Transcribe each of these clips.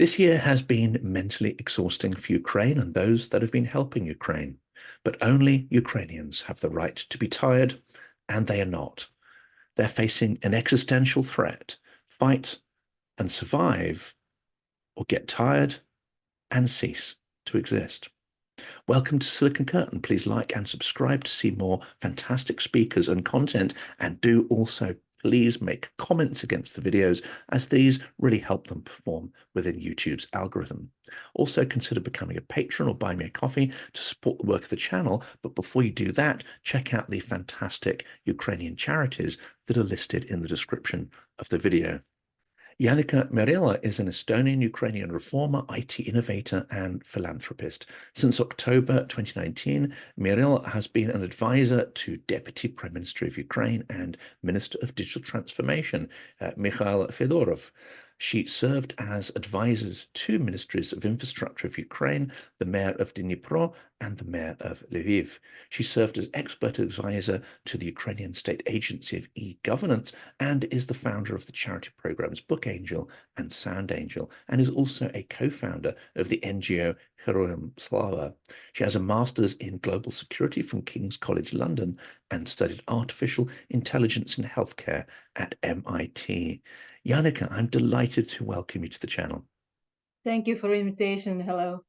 This year has been mentally exhausting for Ukraine and those that have been helping Ukraine, but only Ukrainians have the right to be tired, and they are not. They're facing an existential threat: fight and survive, or get tired and cease to exist. Welcome to Silicon Curtain. Please like and subscribe to see more fantastic speakers and content, and do also please make comments against the videos, as these really help them perform within YouTube's algorithm. Also consider becoming a patron or buy me a coffee to support the work of the channel, but before you do that, check out the fantastic Ukrainian charities that are listed in the description of the video. Jaanika Merilo is an Estonian-Ukrainian reformer, IT innovator, and philanthropist. Since October 2019, Merilo has been an advisor to Deputy Prime Minister of Ukraine and Minister of Digital Transformation, Mykhaylo Fedorov. She served as advisors to Ministries of Infrastructure of Ukraine, the Mayor of Dnipro, and the Mayor of Lviv. She served as expert advisor to the Ukrainian State Agency of E-Governance and is the founder of the charity programs BookAngel and SoundAngel, and is also a co-founder of the NGO Herojam Slava. She has a master's in global security from King's College London and studied artificial intelligence in healthcare at MIT. Jaanika, I'm delighted to welcome you to the channel. Thank you for the invitation. Hello.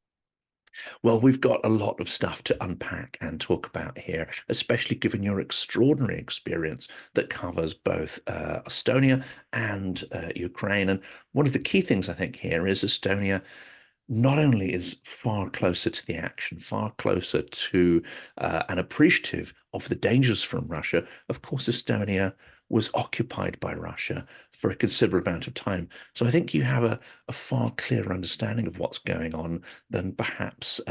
Well, we've got a lot of stuff to unpack and talk about here, especially given your extraordinary experience that covers both Estonia and Ukraine. And one of the key things I think here is Estonia not only is far closer to the action, far closer to and appreciative of the dangers from Russia. Of course, Estonia was occupied by Russia for a considerable amount of time. So I think you have a far clearer understanding of what's going on than perhaps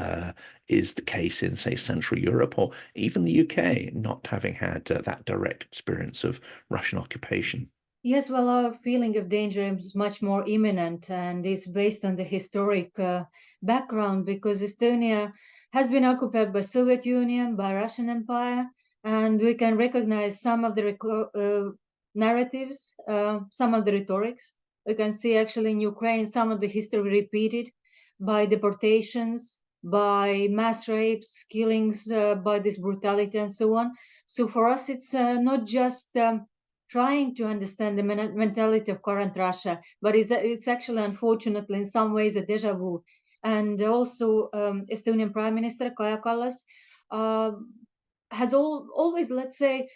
is the case in, say, Central Europe or even the UK, not having had that direct experience of Russian occupation. Yes, well, our feeling of danger is much more imminent, and it's based on the historic background, because Estonia has been occupied by Soviet Union, by Russian Empire, and we can recognize some of the narratives, some of the rhetorics. We can see actually in Ukraine some of the history repeated by deportations, by mass rapes, killings, by this brutality and so on. So for us, it's not just trying to understand the mentality of current Russia, but it's actually, unfortunately, in some ways, a deja vu. And also, Estonian Prime Minister Kaja Kallas uh, has always, let's say,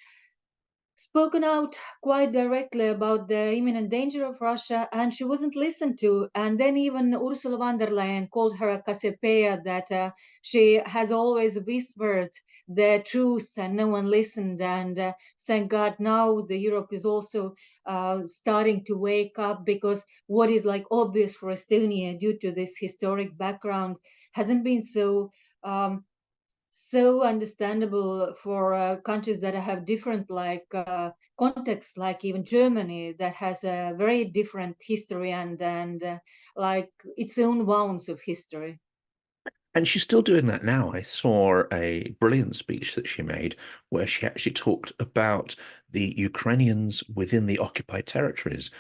spoken out quite directly about the imminent danger of Russia, and she wasn't listened to. And then even Ursula von der Leyen called her a Cassiopeia, that she has always whispered the truth and no one listened. And thank God now the Europe is also starting to wake up, because what is like obvious for Estonia due to this historic background hasn't been so understandable for countries that have different contexts, like even Germany, that has a very different history and like its own wounds of history. And she's still doing that now. I saw a brilliant speech that she made where she actually talked about the Ukrainians within the occupied territories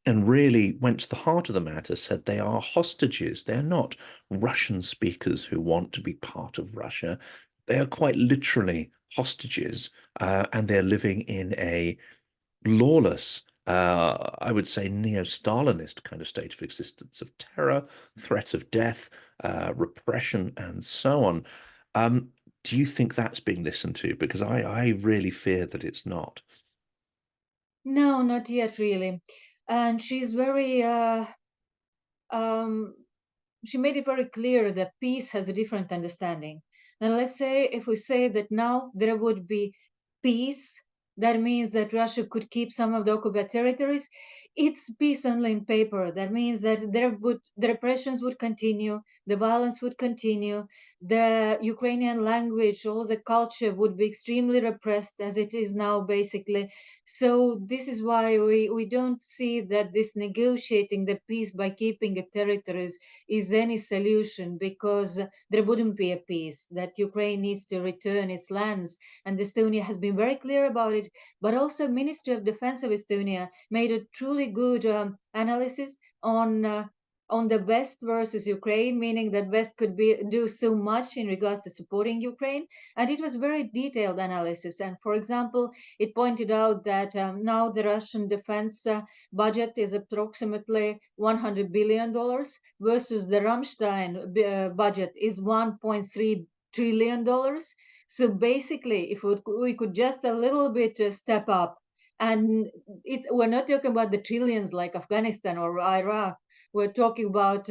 and really went to the heart of the matter, said they are hostages. They're not Russian speakers who want to be part of Russia. They are quite literally hostages, and they're living in a lawless, I would say, neo-Stalinist kind of state of existence of terror, threat of death, repression, and so on. Do you think that's being listened to? Because I really fear that it's not. No, not yet, really. And she's very um, she made it very clear that peace has a different understanding. Now, let's say if we say that now there would be peace, that means that Russia could keep some of the occupied territories. It's peace only in paper. That means that the repressions would continue, the violence would continue, the Ukrainian language, all the culture would be extremely repressed as it is now, basically. So this is why we don't see that this negotiating the peace by keeping the territories is any solution, because there wouldn't be a peace, that Ukraine needs to return its lands. And Estonia has been very clear about it, but also Ministry of Defense of Estonia made a truly good analysis on on the West versus Ukraine, meaning that West could do so much in regards to supporting Ukraine. And it was very detailed analysis. And for example, it pointed out that now the Russian defense budget is approximately $100 billion versus the Ramstein budget is $1.3 trillion. So basically, if we could just a little bit step up, and we're not talking about the trillions like Afghanistan or Iraq. We're talking about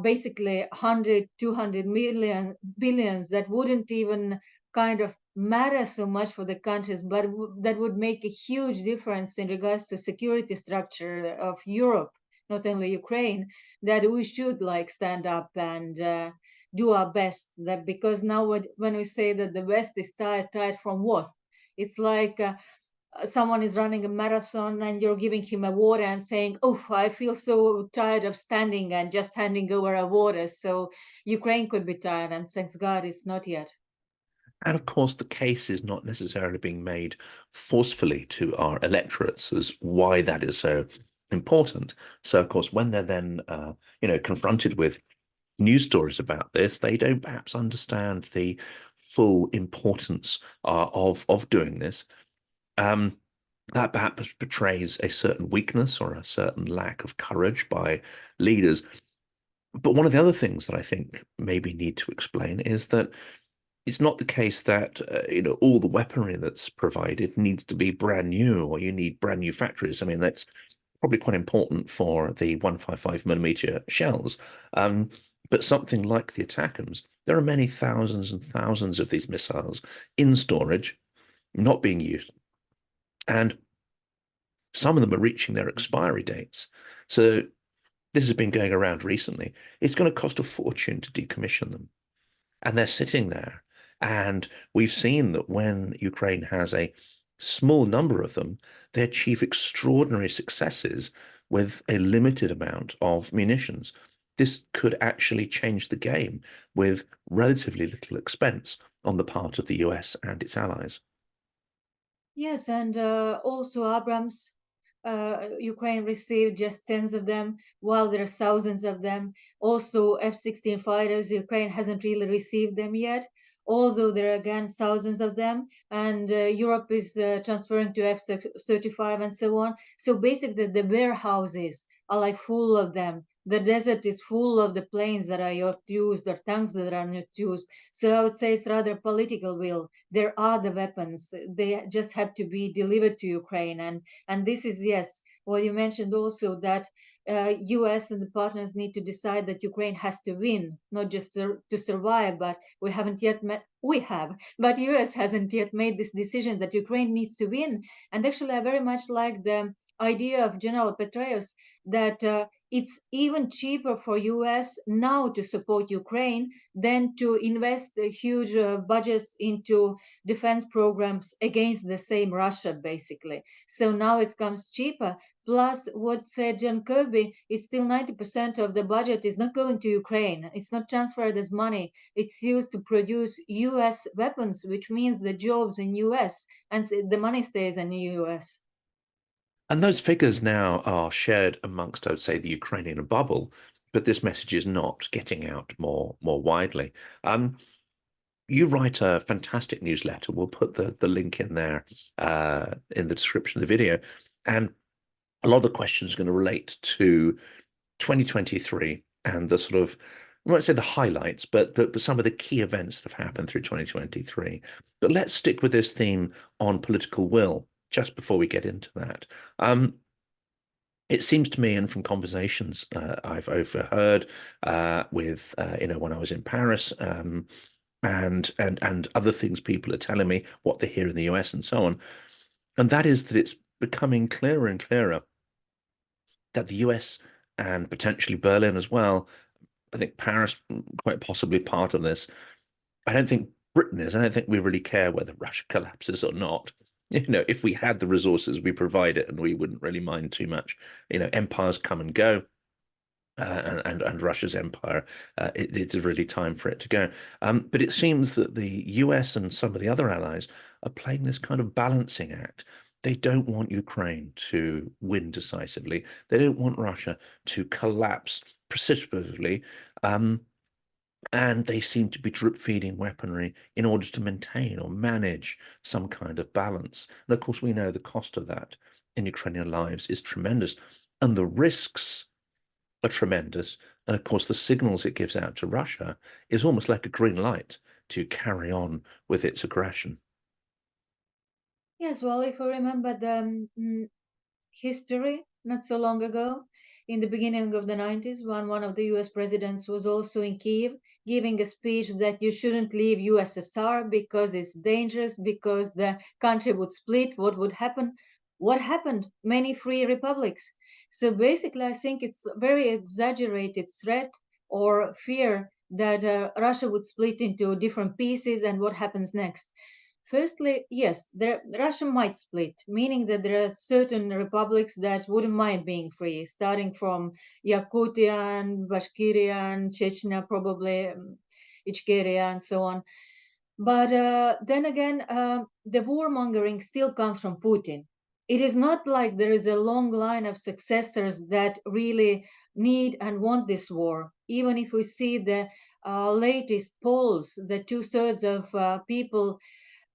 basically 100, 200 million billions that wouldn't even kind of matter so much for the countries, but that would make a huge difference in regards to security structure of Europe, not only Ukraine, that we should like stand up and do our best. That because now when we say that the West is tired from what? It's like someone is running a marathon and you're giving him a water and saying, oh, I feel so tired of standing, and just handing over a water. So Ukraine could be tired, and thanks God it's not yet. And of course, the case is not necessarily being made forcefully to our electorates as why that is so important. So, of course, when they're then, confronted with news stories about this, they don't perhaps understand the full importance of doing this. That perhaps betrays a certain weakness or a certain lack of courage by leaders. But one of the other things that I think maybe need to explain is that it's not the case that all the weaponry that's provided needs to be brand new, or you need brand new factories. I mean, that's probably quite important for the 155mm shells. But something like the ATACMS, there are many thousands and thousands of these missiles in storage, not being used. And some of them are reaching their expiry dates. So this has been going around recently. It's going to cost a fortune to decommission them. And they're sitting there. And we've seen that when Ukraine has a small number of them, they achieve extraordinary successes with a limited amount of munitions. This could actually change the game with relatively little expense on the part of the US and its allies. Yes, and also Abrams, Ukraine received just tens of them, while there are thousands of them. Also, F-16 fighters, Ukraine hasn't really received them yet, although there are again thousands of them. And Europe is transferring to F-35 and so on. So basically, the warehouses are like full of them. The desert is full of the planes that are not used or tanks that are not used. So I would say it's rather political will. There are the weapons. They just have to be delivered to Ukraine. And this is, yes, well, you mentioned also that US and the partners need to decide that Ukraine has to win, not just to survive, but we haven't yet met. We have, but US hasn't yet made this decision that Ukraine needs to win. And actually, I very much like the idea of General Petraeus that it's even cheaper for US now to support Ukraine than to invest huge budgets into defense programs against the same Russia, basically. So now it comes cheaper. Plus, what said John Kirby is still 90% of the budget is not going to Ukraine. It's not transferred as money. It's used to produce US weapons, which means the jobs in US and the money stays in the US. And those figures now are shared amongst, I would say, the Ukrainian bubble, but this message is not getting out more widely. You write a fantastic newsletter. We'll put the link in there in the description of the video. And a lot of the questions are going to relate to 2023 and the sort of, I won't say the highlights, but some of the key events that have happened through 2023. But let's stick with this theme on political will just before we get into that. It seems to me, and from conversations I've overheard with, when I was in Paris, and other things people are telling me, what they hear in the US and so on, and that is that it's becoming clearer and clearer that the US and potentially Berlin as well, I think Paris quite possibly part of this. I don't think Britain is. I don't think we really care whether Russia collapses or not. If we had the resources, we provide it, and we wouldn't really mind too much. Empires come and go, and Russia's empire, it's really time for it to go. But it seems that the US and some of the other allies are playing this kind of balancing act They don't want Ukraine to win decisively. They don't want Russia to collapse precipitously. And they seem to be drip feeding weaponry in order to maintain or manage some kind of balance. And of course, we know the cost of that in Ukrainian lives is tremendous, and the risks are tremendous. And of course, the signals it gives out to Russia is almost like a green light to carry on with its aggression. Yes, well, if you remember the history not so long ago, in the beginning of the 90s, when one of the US presidents was also in Kiev giving a speech that you shouldn't leave USSR because it's dangerous, because the country would split, what would happen? What happened? Many free republics. So basically, I think it's a very exaggerated threat or fear that Russia would split into different pieces and what happens next. Firstly, yes, Russia might split, meaning that there are certain republics that wouldn't mind being free, starting from Yakutia and Bashkiria and Chechnya, probably Ichkeria, and so on. But then again, the warmongering still comes from Putin. It is not like there is a long line of successors that really need and want this war. Even if we see the latest polls, the two-thirds of people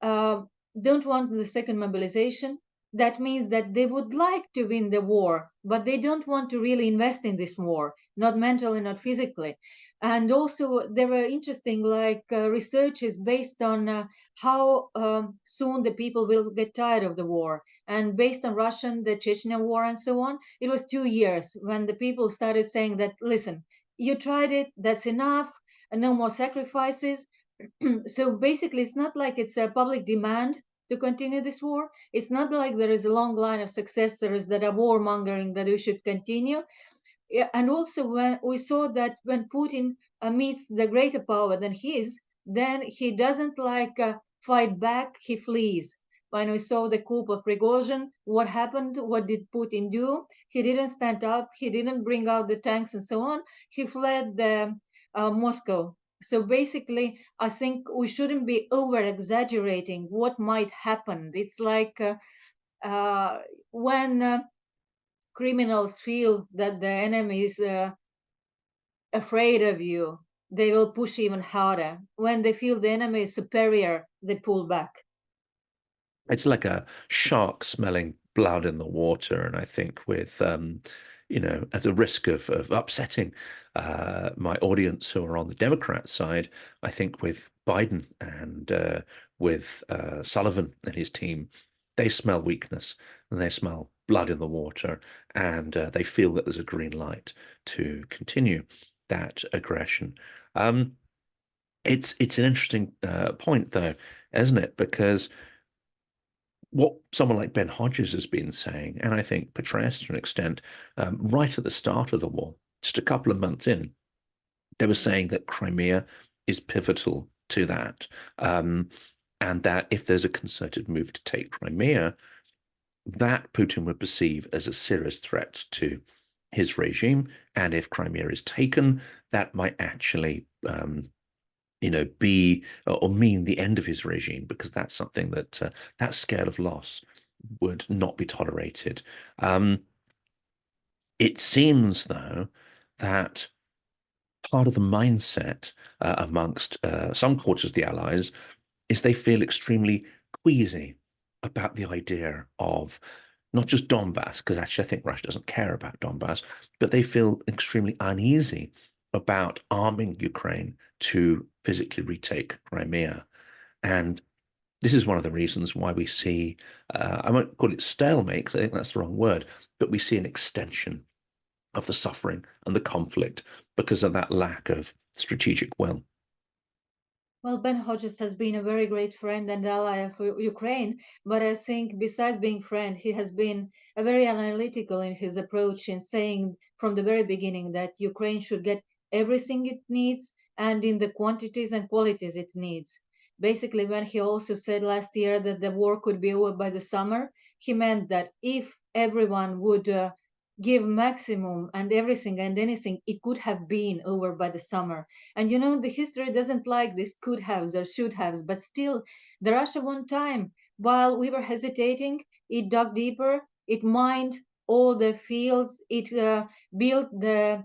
uh, don't want the second mobilization. That means that they would like to win the war, but they don't want to really invest in this war, not mentally, not physically. And also, there were interesting like researches based on how soon the people will get tired of the war. And based on Russian, the Chechnya war, and so on, it was 2 years when the people started saying that, listen, you tried it, that's enough, and no more sacrifices. So basically, it's not like it's a public demand to continue this war. It's not like there is a long line of successors that are warmongering that we should continue. Yeah, and also when we saw that when Putin meets the greater power than his, then he doesn't like fight back, he flees. When we saw the coup of Prigozhin, what happened? What did Putin do? He didn't stand up, he didn't bring out the tanks and so on. He fled the, Moscow. So basically, I think we shouldn't be over exaggerating what might happen. It's like uh, when criminals feel that the enemy is afraid of you, they will push even harder. When they feel the enemy is superior, they pull back. It's like a shark smelling blood in the water. And I think with, at the risk of upsetting my audience who are on the Democrat side, I think with Biden and with Sullivan and his team, they smell weakness and they smell blood in the water, and they feel that there's a green light to continue that aggression. Um, it's an interesting point, though, isn't it? Because what someone like Ben Hodges has been saying, and I think Petraeus to an extent, right at the start of the war, just a couple of months in, they were saying that Crimea is pivotal to that, and that if there's a concerted move to take Crimea, that Putin would perceive as a serious threat to his regime, and if Crimea is taken, that might actually be or mean the end of his regime, because that's something that that scale of loss would not be tolerated. It seems, though, that part of the mindset amongst some quarters of the Allies is they feel extremely queasy about the idea of not just Donbass, because actually I think Russia doesn't care about Donbass, but they feel extremely uneasy about arming Ukraine to physically retake Crimea. And this is one of the reasons why we see, I won't call it stalemate, because I think that's the wrong word, but we see an extension of the suffering and the conflict because of that lack of strategic will. Well, Ben Hodges has been a very great friend and ally of Ukraine, but I think besides being friend, he has been a very analytical in his approach in saying from the very beginning that Ukraine should get everything it needs and in the quantities and qualities it needs. Basically, when he also said last year that the war could be over by the summer, he meant that if everyone would give maximum and everything and anything, it could have been over by the summer. And the history doesn't like this could haves or should haves, but still, the Russia one time While we were hesitating, it dug deeper, it mined all the fields, it built the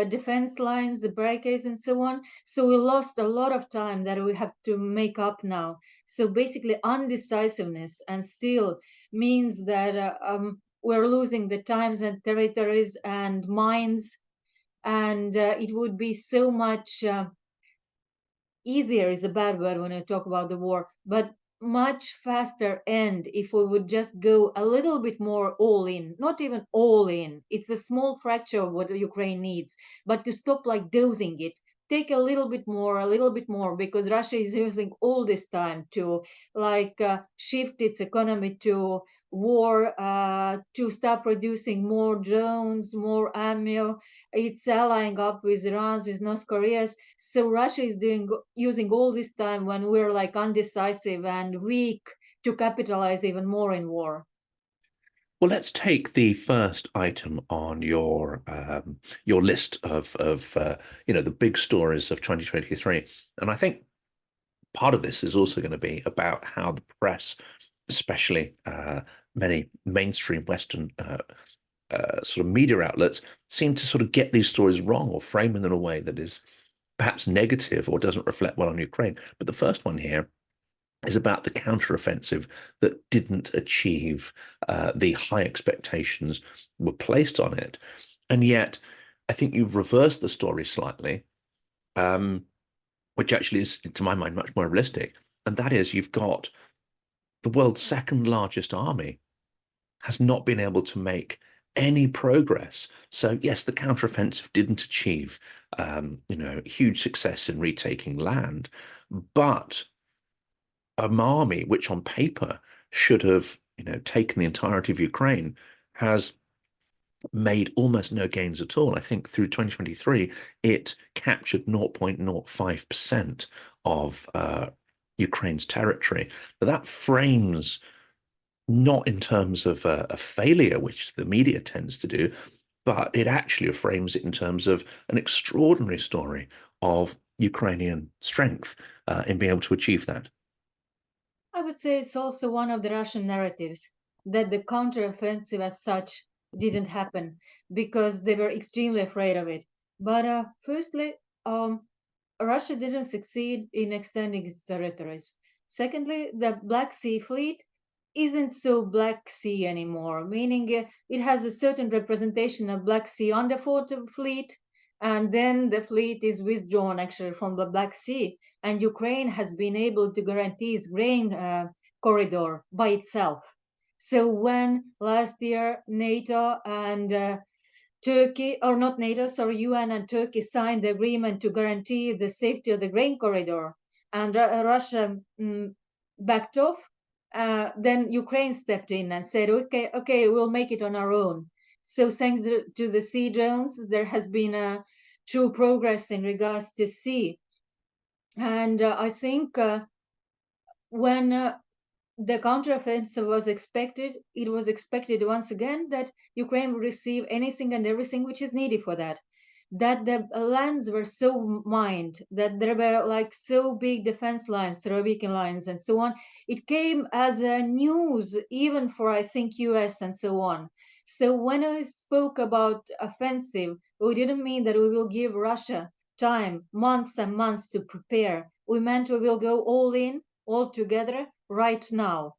defense lines, the barricades, and so on. So we lost a lot of time that we have to make up now. So basically, undecisiveness and still means that we're losing the times and territories and minds, and it would be so much easier is a bad word when I talk about the war, but much faster end if we would just go a little bit more all in, not even all in. It's a small fracture of what Ukraine needs, but to stop like dosing it, take a little bit more, because Russia is using all this time to like shift its economy to war, to start producing more drones, more ammo. It's allying up with Iran, with North Korea. So Russia is using all this time when we're like undecisive and weak to capitalize even more in war. Well, let's take the first item on your list of the big stories of 2023, and I think part of this is also going to be about how the press, especially many mainstream Western sort of media outlets, seem to sort of get these stories wrong or frame them in a way that is perhaps negative or doesn't reflect well on Ukraine. But the first one here is about the counteroffensive that didn't achieve the high expectations were placed on it. And yet, I think you've reversed the story slightly, which actually is, to my mind, much more realistic. And that is, you've got the world's second largest army has not been able to make any progress. So yes, the counteroffensive didn't achieve, huge success in retaking land, but an army which on paper should have, taken the entirety of Ukraine has made almost no gains at all. I think through 2023, it captured 0.05% of Ukraine's territory. But that frames not in terms of a failure, which the media tends to do, but it actually frames it in terms of an extraordinary story of Ukrainian strength in being able to achieve that. I would say it's also one of the Russian narratives that the counteroffensive as such didn't happen because they were extremely afraid of it. But firstly, Russia didn't succeed in extending its territories. Secondly, the Black Sea fleet isn't so Black Sea anymore, meaning it has a certain representation of Black Sea on the fleet, and then the fleet is withdrawn actually from the Black Sea, and Ukraine has been able to guarantee its grain corridor by itself. So when last year NATO and Turkey, or not NATO, sorry, UN and Turkey signed the agreement to guarantee the safety of the grain corridor, and Russia backed off. Then Ukraine stepped in and said, okay, we'll make it on our own. So thanks to the sea drones, there has been a true progress in regards to sea. And I think when the counteroffensive was expected, it was expected once again that Ukraine would receive anything and everything which is needed for that. That the lands were so mined, that there were like so big defense lines, Surovikin lines, and so on. It came as a news even for, I think, US and so on. So when I spoke about offensive, we didn't mean that we will give Russia time, months and months to prepare. We meant we will go all in, all together, right now.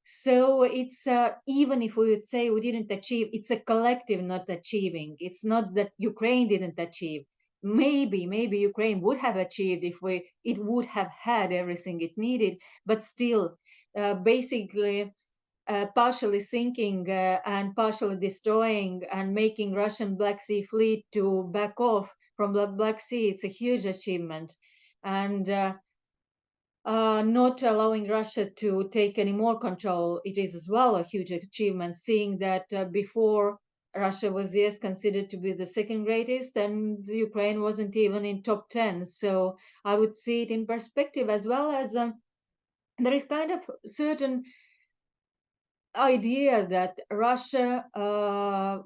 So it's even if we would say we didn't achieve, it's a collective not achieving. It's not that Ukraine didn't achieve. Maybe Ukraine would have achieved if it would have had everything it needed, but still, basically, partially sinking and partially destroying and making Russian Black Sea fleet to back off from the Black Sea. It's a huge achievement, and not allowing Russia to take any more control, it is as well a huge achievement, seeing that before Russia was, yes, considered to be the second greatest, and Ukraine wasn't even in top 10. So I would see it in perspective, as well as there is kind of certain idea that Russia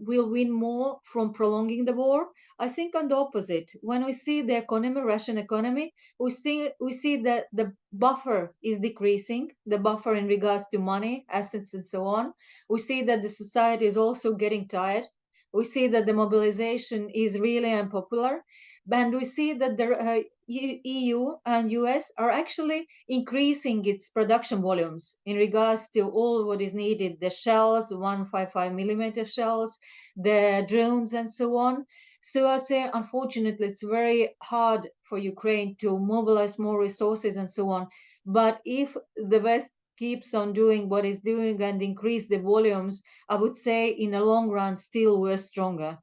will win more from prolonging the war. I think on the opposite. When we see the economy, Russian economy, we see that the buffer is decreasing, the buffer in regards to money, assets, and so on. We see that the society is also getting tired. We see that the mobilization is really unpopular, and we see that the EU and US are actually increasing its production volumes in regards to all what is needed, the shells, 155 millimeter shells, the drones, and so on. So I say, unfortunately, it's very hard for Ukraine to mobilize more resources and so on. But if the West keeps on doing what it's doing and increase the volumes, I would say in the long run, still we're stronger.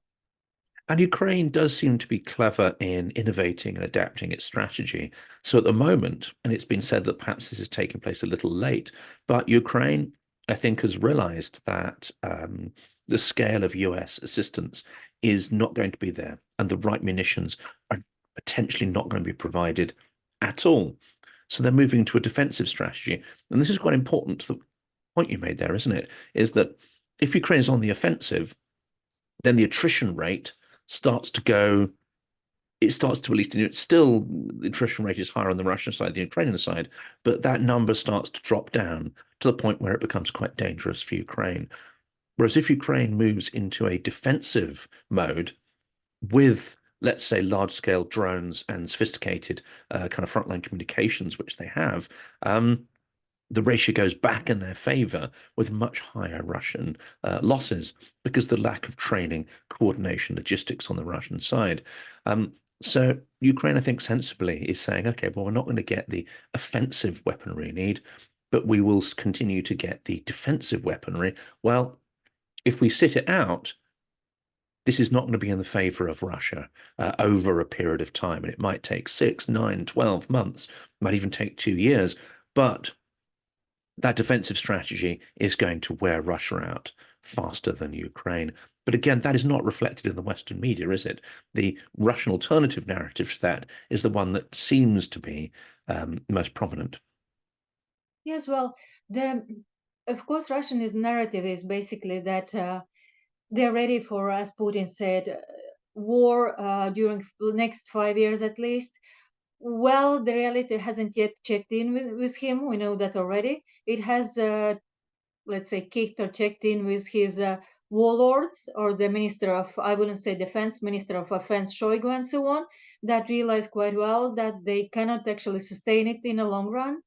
And Ukraine does seem to be clever in innovating and adapting its strategy. So at the moment, and it's been said that perhaps this is taking place a little late, but Ukraine, I think, has realized that the scale of US assistance is not going to be there, and the right munitions are potentially not going to be provided at all. So they're moving to a defensive strategy. And this is quite important. The point you made there, isn't it? Is that if Ukraine is on the offensive, then the attrition rate starts to go, it starts to at least, it's still, the attrition rate is higher on the Russian side, the Ukrainian side, but that number starts to drop down to the point where it becomes quite dangerous for Ukraine. Whereas if Ukraine moves into a defensive mode with, let's say, large-scale drones and sophisticated kind of frontline communications, which they have, the ratio goes back in their favor with much higher Russian losses because the lack of training, coordination, logistics on the Russian side. So Ukraine, I think, sensibly is saying, okay, well, we're not going to get the offensive weaponry we need, but we will continue to get the defensive weaponry. Well, if we sit it out, this is not going to be in the favor of Russia over a period of time. And it might take 6, 9, 12 months, might even take 2 years. But that defensive strategy is going to wear Russia out faster than Ukraine. But again, that is not reflected in the Western media, is it? The Russian alternative narrative to that is the one that seems to be most prominent. Yes, well, of course, Russian narrative is basically that they're ready for, as Putin said, war during the next 5 years at least. Well, the reality hasn't yet checked in with him. We know that already. It has, let's say, kicked or checked in with his warlords or the Minister of, I wouldn't say defense, Minister of Offense Shoigu and so on, that realize quite well that they cannot actually sustain it in the long run.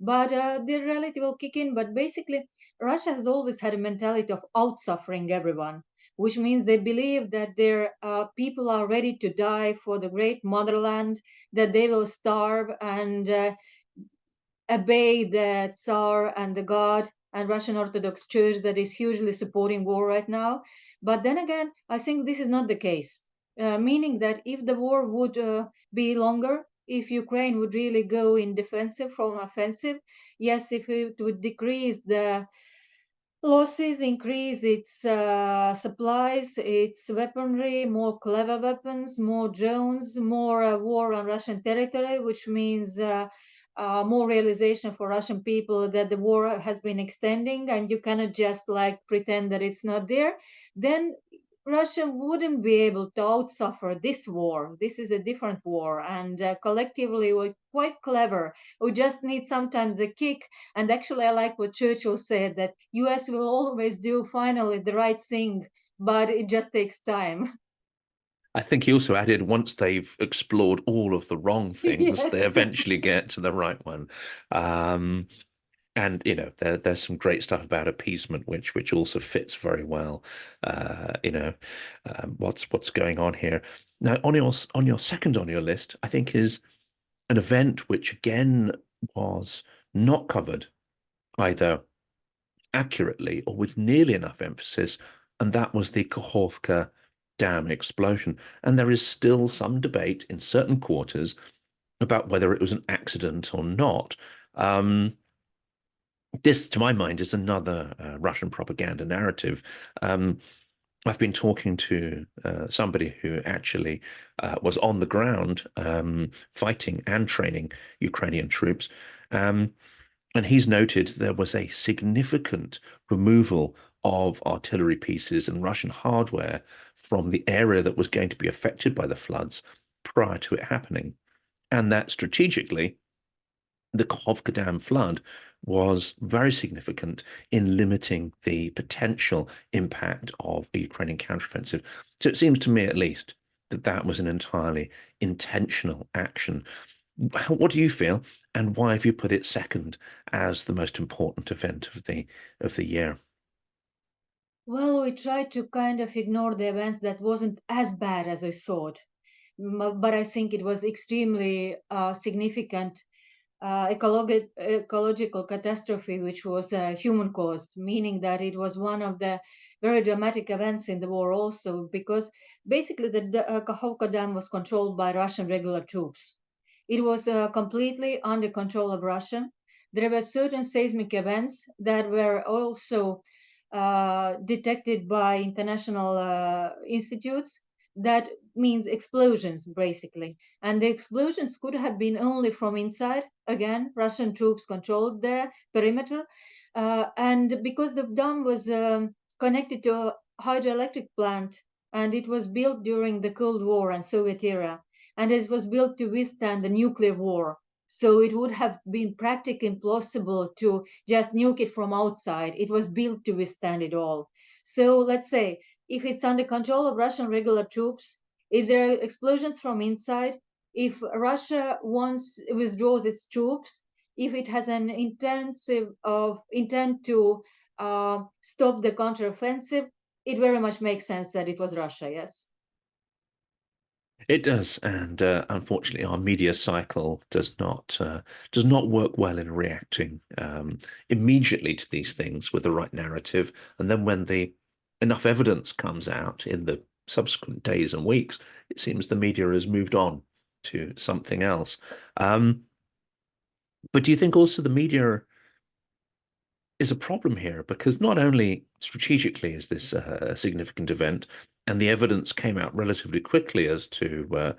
But the reality will kick in. But basically, Russia has always had a mentality of outsuffering everyone, which means they believe that their people are ready to die for the great motherland, that they will starve and obey the Tsar and the God and Russian Orthodox Church that is hugely supporting war right now. But then again, I think this is not the case, meaning that if the war would be longer, if Ukraine would really go in defensive from offensive, yes, if it would decrease the losses, increase its supplies, its weaponry, more clever weapons, more drones, more war on Russian territory, which means more realization for Russian people that the war has been extending and you cannot just like pretend that it's not there, then Russia wouldn't be able to outsuffer this war. This is a different war, and collectively we're quite clever. We just need sometimes a kick. And actually, I like what Churchill said that US will always do finally the right thing, but it just takes time. I think he also added once they've explored all of the wrong things, they Yes. eventually get to the right one. Um, and there's some great stuff about appeasement, which also fits very well. What's going on here now on your second on your list, I think is an event which again was not covered either accurately or with nearly enough emphasis, and that was the Kakhovka dam explosion. And there is still some debate in certain quarters about whether it was an accident or not. This, to my mind, is another Russian propaganda narrative. I've been talking to somebody who actually was on the ground fighting and training Ukrainian troops. And he's noted there was a significant removal of artillery pieces and Russian hardware from the area that was going to be affected by the floods prior to it happening. And that strategically, the Kakhovka Dam flood was very significant in limiting the potential impact of a Ukrainian counteroffensive. So it seems to me, at least, that that was an entirely intentional action. What do you feel, and why have you put it second as the most important event of the year? Well, we tried to kind of ignore the events that wasn't as bad as I thought, but I think it was extremely significant ecological catastrophe, which was human caused, meaning that it was one of the very dramatic events in the war also, because basically the Kakhovka Dam was controlled by Russian regular troops. It was completely under control of Russia. There were certain seismic events that were also detected by international institutes. That means explosions, basically. And the explosions could have been only from inside. Again, Russian troops controlled the perimeter. And because the dam was connected to a hydroelectric plant, and it was built during the Cold War and Soviet era, and it was built to withstand the nuclear war. So it would have been practically impossible to just nuke it from outside. It was built to withstand it all. So let's say if it's under control of Russian regular troops, if there are explosions from inside, if Russia once withdraws its troops, if it has an intent to stop the counteroffensive, it very much makes sense that it was Russia. Yes. It does, and unfortunately, our media cycle does not work well in reacting immediately to these things with the right narrative, and then when the enough evidence comes out in the subsequent days and weeks, it seems the media has moved on to something else. Um, but do you think also the media is a problem here? Because not only strategically is this a significant event, and the evidence came out relatively quickly as to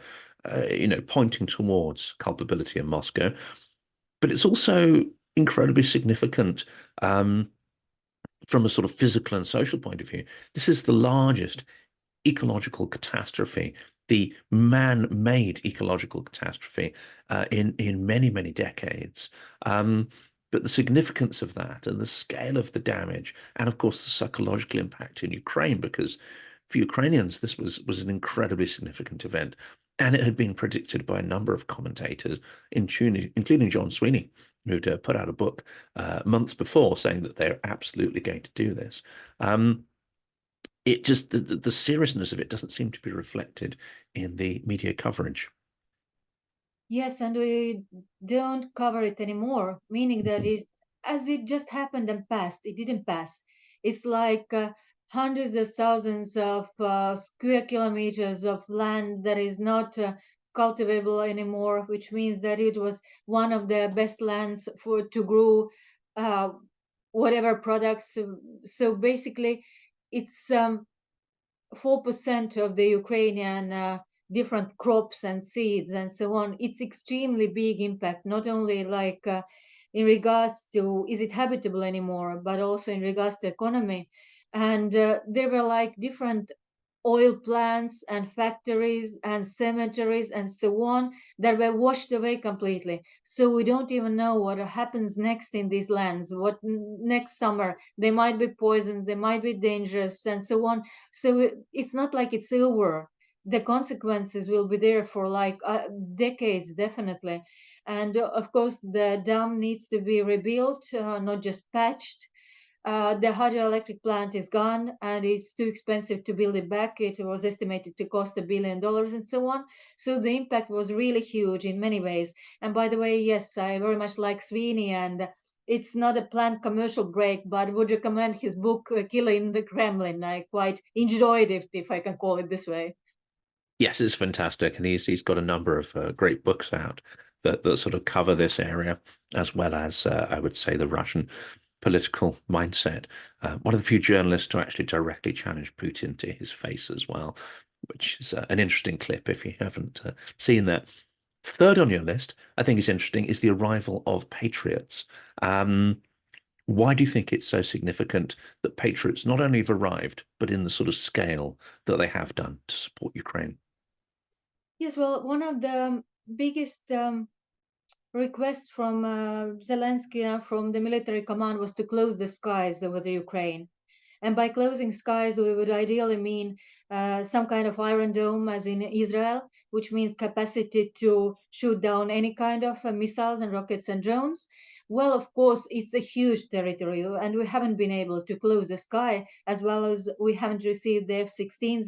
pointing towards culpability in Moscow, but it's also incredibly significant from a sort of physical and social point of view. This is the largest ecological catastrophe, the man-made ecological catastrophe in many decades. But the significance of that and the scale of the damage, and of course the psychological impact in Ukraine, because for Ukrainians this was an incredibly significant event, and it had been predicted by a number of commentators, including John Sweeney, who'd put out a book months before saying that they're absolutely going to do this. It just the seriousness of it doesn't seem to be reflected in the media coverage. Yes, and we don't cover it anymore, meaning that Mhm. it, as it just happened and passed, it didn't pass. It's like hundreds of thousands of square kilometers of land that is not cultivable anymore, which means that it was one of the best lands for to grow uh, whatever products. So basically, it's 4% of the Ukrainian different crops and seeds and so on. It's extremely big impact, not only like in regards to is it habitable anymore, but also in regards to economy. And there were like different oil plants and factories and cemeteries and so on that were washed away completely. So we don't even know what happens next in these lands. What next summer they might be poisoned, they might be dangerous, and so on. So it's not like it's over. The consequences will be there for like decades, definitely. And of course, the dam needs to be rebuilt, not just patched. The hydroelectric plant is gone and it's too expensive to build it back. It was estimated to cost $1 billion and so on. So the impact was really huge in many ways. And by the way, yes, I very much like Sweeney, and it's not a planned commercial break, but would recommend his book, Killer in the Kremlin. I quite enjoyed it, if I can call it this way. Yes, it's fantastic, and he's got a number of great books out that sort of cover this area, as well as I would say the Russian political mindset. One of the few journalists to actually directly challenge Putin to his face as well, which is an interesting clip if you haven't seen that. Third on your list, I think is interesting, is the arrival of patriots. Why do you think it's so significant that patriots not only have arrived, but in the sort of scale that they have done to support Ukraine? Yes, well, one of the biggest requests from Zelensky and from the military command was to close the skies over the Ukraine. And by closing skies, we would ideally mean some kind of iron dome, as in Israel, which means capacity to shoot down any kind of missiles and rockets and drones. Well, of course, it's a huge territory, and we haven't been able to close the sky, as well as we haven't received the F-16s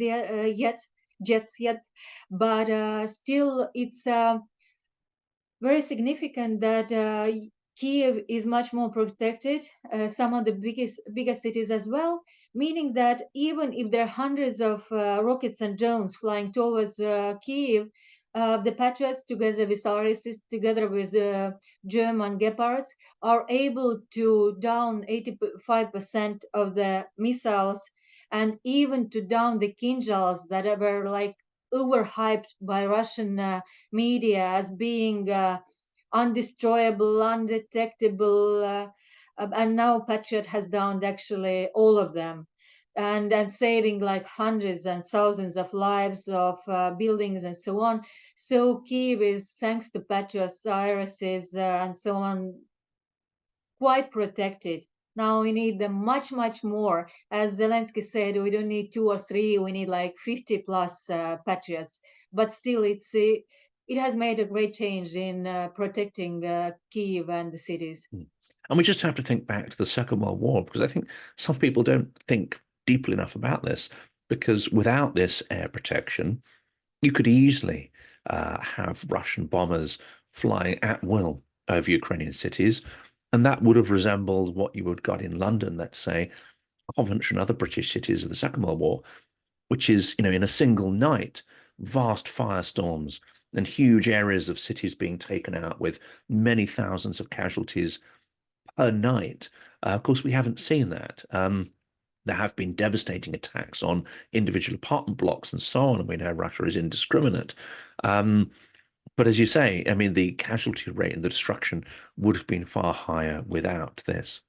yet, jets yet. But still, it's very significant that Kiev is much more protected, some of the biggest cities as well, meaning that even if there are hundreds of rockets and drones flying towards Kiev, the Patriots, together with RSs, together with German Gepards, are able to down 85% of the missiles and even to down the Kinjals that were like overhyped by Russian media as being undestroyable, undetectable, and now Patriot has downed actually all of them, and saving like hundreds and thousands of lives of buildings and so on. So Kiev is, thanks to Patriot's irises and so on, quite protected. Now we need them much, much more. As Zelensky said, we don't need two or three, we need like 50 plus Patriots. But still, it has made a great change in protecting Kiev and the cities. And we just have to think back to the Second World War, because I think some people don't think deeply enough about this, because without this air protection, you could easily have Russian bombers flying at will over Ukrainian cities. And that would have resembled what you would have got in London, let's say, Coventry and other British cities of the Second World War, which is, in a single night, vast firestorms and huge areas of cities being taken out with many thousands of casualties per night. Of course, we haven't seen that. There have been devastating attacks on individual apartment blocks and so on, and we know Russia is indiscriminate. But as you say, I mean, the casualty rate and the destruction would have been far higher without this.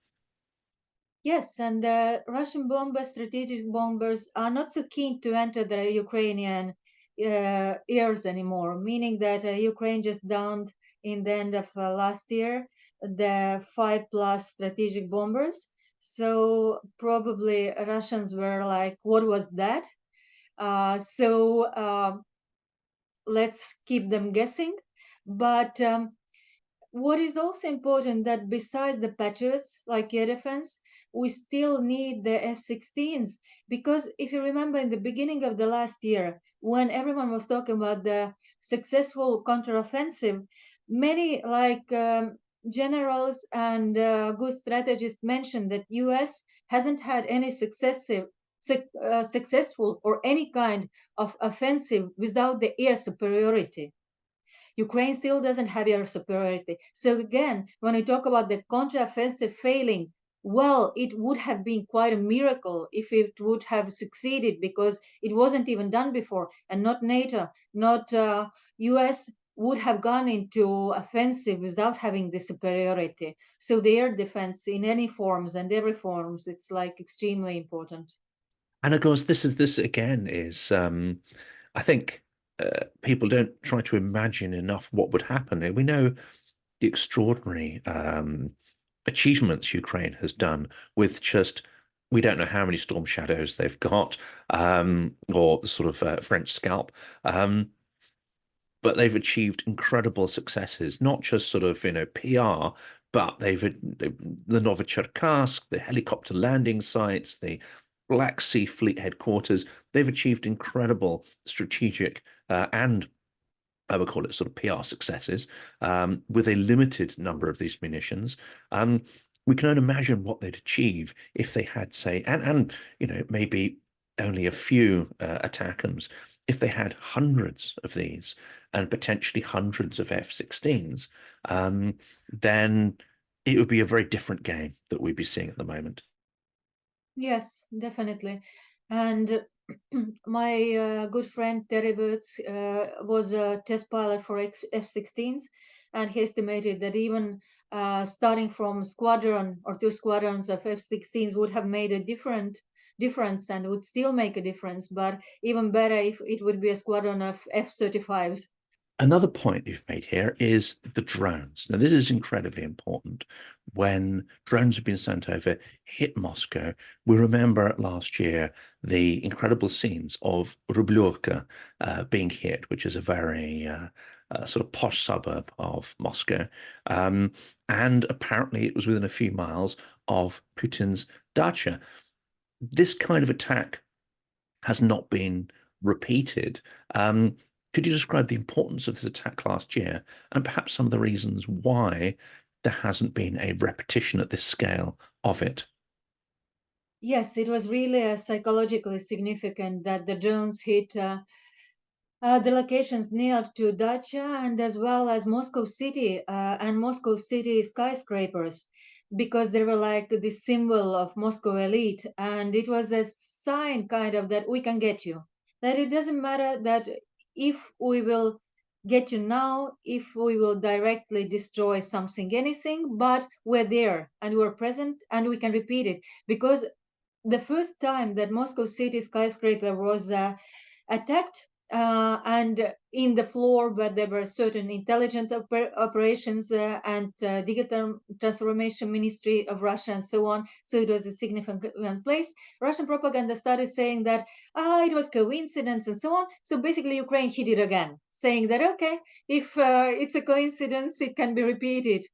Yes, and Russian bombers, strategic bombers, are not so keen to enter the Ukrainian airs anymore, meaning that Ukraine just downed in the end of last year the 5+ strategic bombers. So probably Russians were like, what was that? Let's keep them guessing. But what is also important that besides the Patriots, like air defense, we still need the F-16s, because if you remember in the beginning of the last year, when everyone was talking about the successful counteroffensive, many like generals and good strategists mentioned that U.S. hasn't had any successful or any kind of offensive without the air superiority. Ukraine still doesn't have air superiority. So again, when we talk about the counteroffensive failing, well, it would have been quite a miracle if it would have succeeded, because it wasn't even done before, and not NATO, not US would have gone into offensive without having the superiority. So the air defense in any forms and every forms, it's like extremely important. And of course, this again is, I think people don't try to imagine enough what would happen. We know the extraordinary achievements Ukraine has done with just, we don't know how many Storm Shadows they've got, or the sort of French scalp. But they've achieved incredible successes, not just sort of, PR, but the Novicherkassk, the helicopter landing sites, the Black Sea Fleet headquarters. They've achieved incredible strategic and I would call it sort of PR successes with a limited number of these munitions. We can only imagine what they'd achieve if they had, say, and maybe only a few ATACMS, if they had hundreds of these and potentially hundreds of F-16s, then it would be a very different game that we'd be seeing at the moment. Yes, definitely. And My good friend Terry Birds was a test pilot for F-16s, and he estimated that even starting from squadron or two squadrons of F-16s would have made a difference and would still make a difference, but even better if it would be a squadron of F-35s. Another point you've made here is the drones. Now, this is incredibly important. When drones have been sent over, hit Moscow, we remember last year the incredible scenes of Rublyovka being hit, which is a very sort of posh suburb of Moscow. And apparently it was within a few miles of Putin's dacha. This kind of attack has not been repeated. Could you describe the importance of this attack last year and perhaps some of the reasons why there hasn't been a repetition at this scale of it? Yes, it was really psychologically significant that the drones hit the locations near to Dacha and as well as Moscow City and Moscow City skyscrapers, because they were like the symbol of Moscow elite, and it was a sign kind of that we can get you. That it doesn't matter that if we will get you now, if we will directly destroy something, anything, but we're there and we're present and we can repeat it, because the first time that Moscow City skyscraper was attacked and in the floor, but there were certain intelligent operations and digital transformation ministry of Russia and so on. So it was a significant place. Russian propaganda started saying that it was coincidence and so on. So basically, Ukraine hit it again, saying that okay, if it's a coincidence, it can be repeated.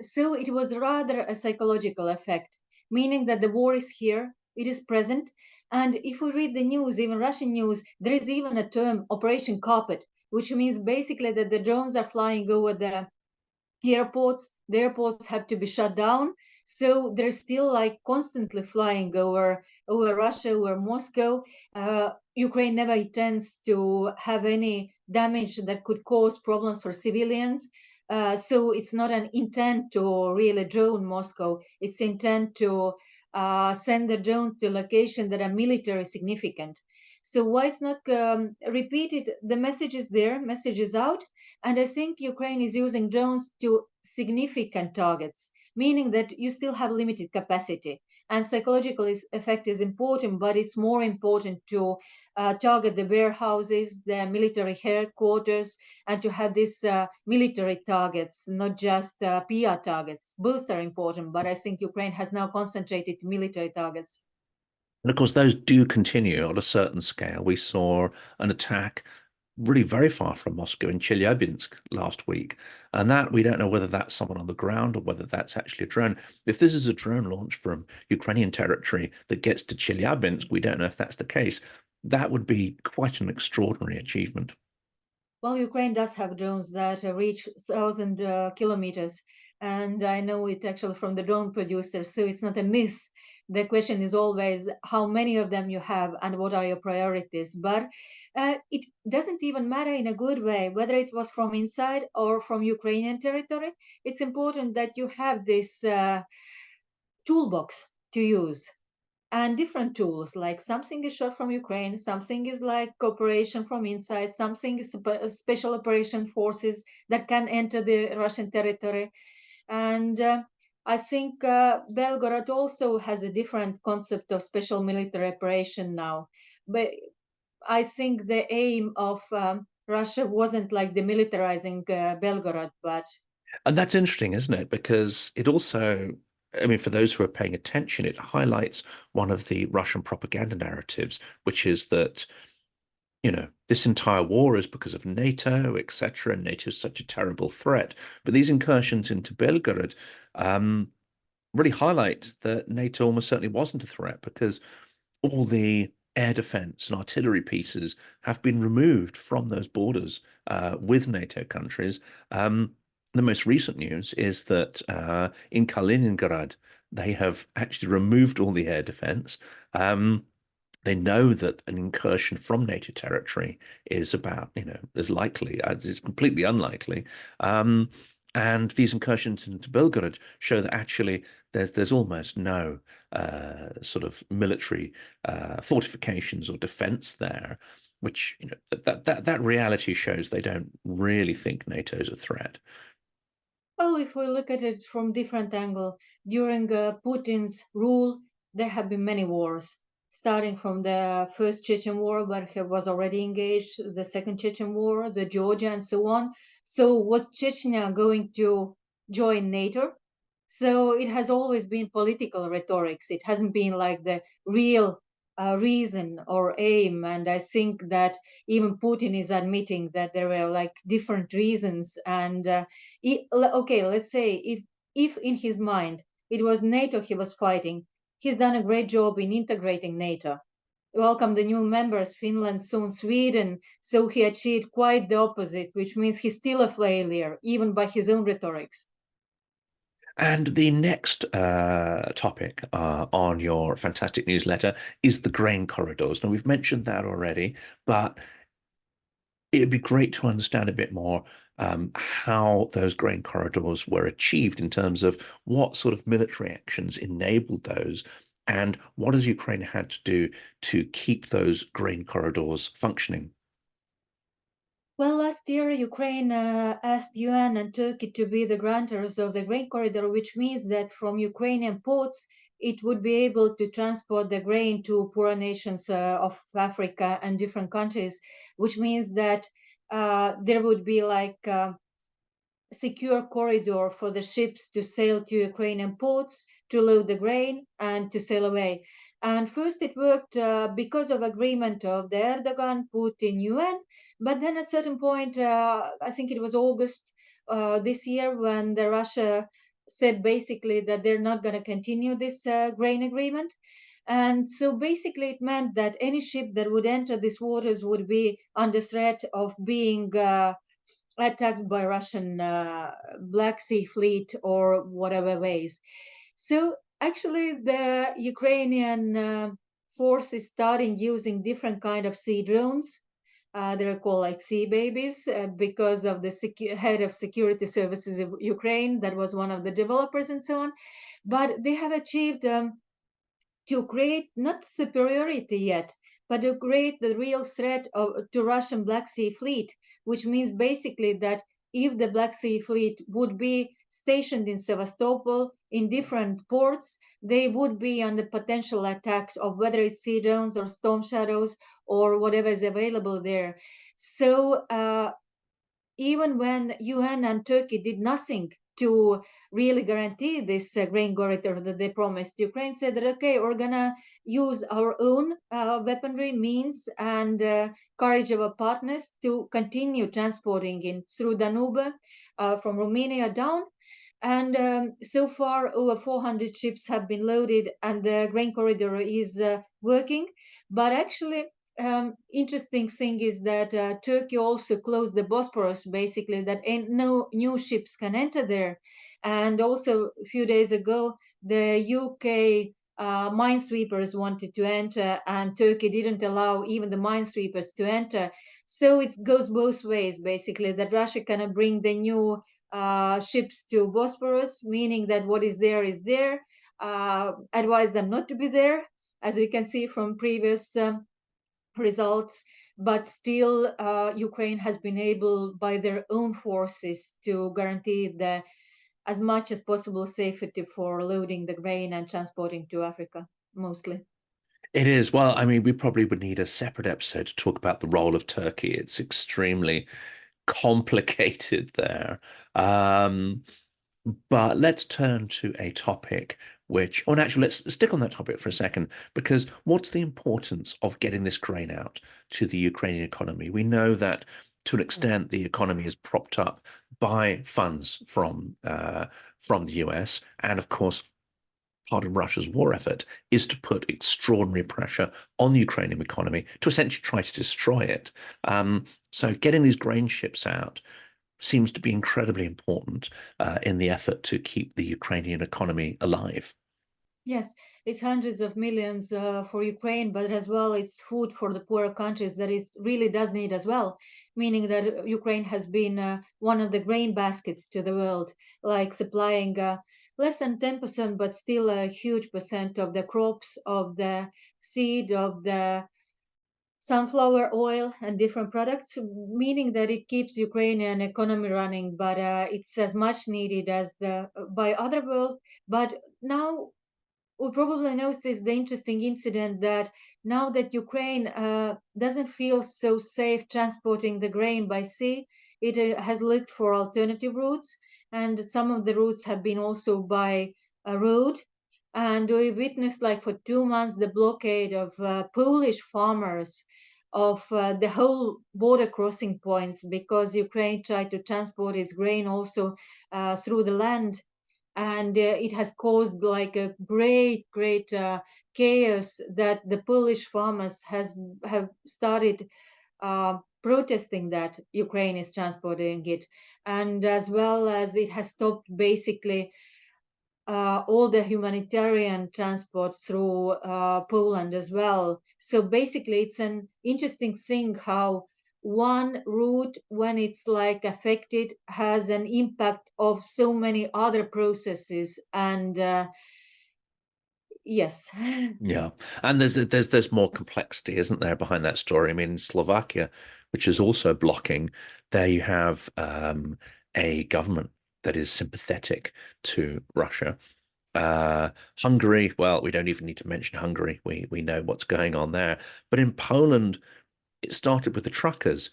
So it was rather a psychological effect, meaning that the war is here, it is present. And if we read the news, even Russian news, there is even a term, Operation Carpet, which means basically that the drones are flying over the airports have to be shut down. So they're still like constantly flying over Russia, over Moscow. Ukraine never intends to have any damage that could cause problems for civilians. So it's not an intent to really drone Moscow. It's intent to send the drone to location that are military significant. So why it's not repeated? The message is there, message is out, and I think Ukraine is using drones to significant targets, meaning that you still have limited capacity. And psychological effect is important, but it's more important to target the warehouses, the military headquarters, and to have these military targets, not just PR targets. Both are important, but I think Ukraine has now concentrated to military targets. And of course, those do continue on a certain scale. We saw an attack really very far from Moscow in Chelyabinsk last week. And that we don't know whether that's someone on the ground or whether that's actually a drone. If this is a drone launch from Ukrainian territory that gets to Chelyabinsk, we don't know if that's the case. That would be quite an extraordinary achievement. Well, Ukraine does have drones that reach 1,000 kilometers, and I know it actually from the drone producers, so it's not a myth. The question is always how many of them you have and what are your priorities. But it doesn't even matter in a good way whether it was from inside or from Ukrainian territory. It's important that you have this toolbox to use and different tools, like something is shot from Ukraine, something is like cooperation from inside, something is special operation forces that can enter the Russian territory. And I think Belgorod also has a different concept of special military operation now. But I think the aim of Russia wasn't like demilitarizing Belgorod, but And that's interesting, isn't it? Because it also, I mean, for those who are paying attention, it highlights one of the Russian propaganda narratives, which is that, this entire war is because of NATO, etc. And NATO is such a terrible threat. But these incursions into Belgorod really highlight that NATO almost certainly wasn't a threat because all the air defense and artillery pieces have been removed from those borders with NATO countries. The most recent news is that in Kaliningrad, they have actually removed all the air defense. They know that an incursion from NATO territory is about, as likely as it's completely unlikely. And these incursions into Belgorod show that actually there's almost no sort of military fortifications or defense there, which, you know, that reality shows they don't really think NATO's a threat. Well, if we look at it from different angle, during Putin's rule, there have been many wars, starting from the first Chechen war, where he was already engaged, the second Chechen war, the Georgia, and so on. So was Chechnya going to join NATO? So it has always been political rhetorics. It hasn't been like the real reason or aim. And I think that even Putin is admitting that there were like different reasons. And okay, let's say if in his mind it was NATO he was fighting, he's done a great job in integrating NATO. Welcome the new members, Finland, soon Sweden. So he achieved quite the opposite, which means he's still a failure, even by his own rhetorics. And the next topic on your fantastic newsletter is the grain corridors. Now, we've mentioned that already, but it'd be great to understand a bit more how those grain corridors were achieved in terms of what sort of military actions enabled those, and what has Ukraine had to do to keep those grain corridors functioning. Well, last year, Ukraine asked UN and Turkey to be the grantors of the grain corridor, which means that from Ukrainian ports, it would be able to transport the grain to poorer nations of Africa and different countries, which means that there would be like secure corridor for the ships to sail to Ukrainian ports to load the grain and to sail away. And first it worked because of agreement of the Erdogan put in UN, but then at certain point, I think it was August this year, when the Russia said basically that they're not going to continue this grain agreement. And so basically it meant that any ship that would enter these waters would be under threat of being attacked by Russian Black Sea Fleet or whatever ways. So actually, the Ukrainian forces starting using different kind of sea drones. They're called like sea babies because of the head of security services of Ukraine that was one of the developers and so on. But they have achieved to create not superiority yet, but to create the real threat to Russian Black Sea Fleet, which means basically that if the Black Sea Fleet would be stationed in Sevastopol in different ports, they would be under potential attack of whether it's sea drones or storm shadows or whatever is available there. So even when UN and Turkey did nothing to really guarantee this grain corridor that they promised, Ukraine said that, okay, we're going to use our own weaponry means and courage of our partners to continue transporting in through Danube from Romania down. And so far, over 400 ships have been loaded, and the grain corridor is working. But actually, interesting thing is that Turkey also closed the Bosporus, basically that no new ships can enter there. And also a few days ago, the UK minesweepers wanted to enter, and Turkey didn't allow even the minesweepers to enter. So it goes both ways, basically, that Russia cannot bring the new ships to Bosporus, meaning that what is there is there. Advise them not to be there, as we can see from previous results, but still Ukraine has been able by their own forces to guarantee the as much as possible safety for loading the grain and transporting to Africa mostly. It is. Well, I mean, we probably would need a separate episode to talk about the role of Turkey. It's extremely complicated there. But let's turn to a topic which, oh, and actually, let's stick on that topic for a second, because what's the importance of getting this grain out to the Ukrainian economy? We know that to an extent, the economy is propped up by funds from the US, and of course, part of Russia's war effort is to put extraordinary pressure on the Ukrainian economy to essentially try to destroy it. So getting these grain ships out seems to be incredibly important in the effort to keep the Ukrainian economy alive. Yes, it's hundreds of millions for Ukraine, but as well, it's food for the poorer countries that it really does need as well. Meaning that Ukraine has been one of the grain baskets to the world, like supplying less than 10%, but still a huge percent of the crops, of the seed, of the sunflower oil and different products, meaning that it keeps Ukrainian economy running, but it's as much needed as the by other world. But now we probably noticed the interesting incident that now that Ukraine doesn't feel so safe transporting the grain by sea, it has looked for alternative routes, and some of the routes have been also by road. And we witnessed, like for 2 months, the blockade of Polish farmers of the whole border crossing points because Ukraine tried to transport its grain also through the land, and it has caused like a great chaos that the Polish farmers have started protesting that Ukraine is transporting it, and as well as it has stopped basically all the humanitarian transport through Poland as well. So basically, it's an interesting thing how one route, when it's like affected, has an impact of so many other processes. And yes. Yeah, and there's more complexity, isn't there, behind that story? I mean, Slovakia, which is also blocking, there you have a government that is sympathetic to Russia. Hungary, well, we don't even need to mention Hungary. We know what's going on there. But in Poland, it started with the truckers,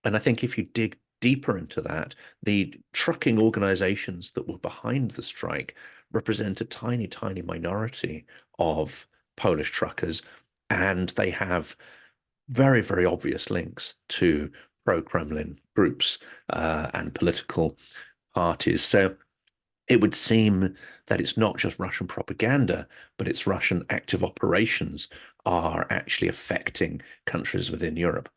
and I think if you dig deeper into that, the trucking organizations that were behind the strike represent a tiny minority of Polish truckers, and they have very obvious links to pro-Kremlin groups and political parties. So it would seem that it's not just Russian propaganda, but it's Russian active operations are actually affecting countries within Europe.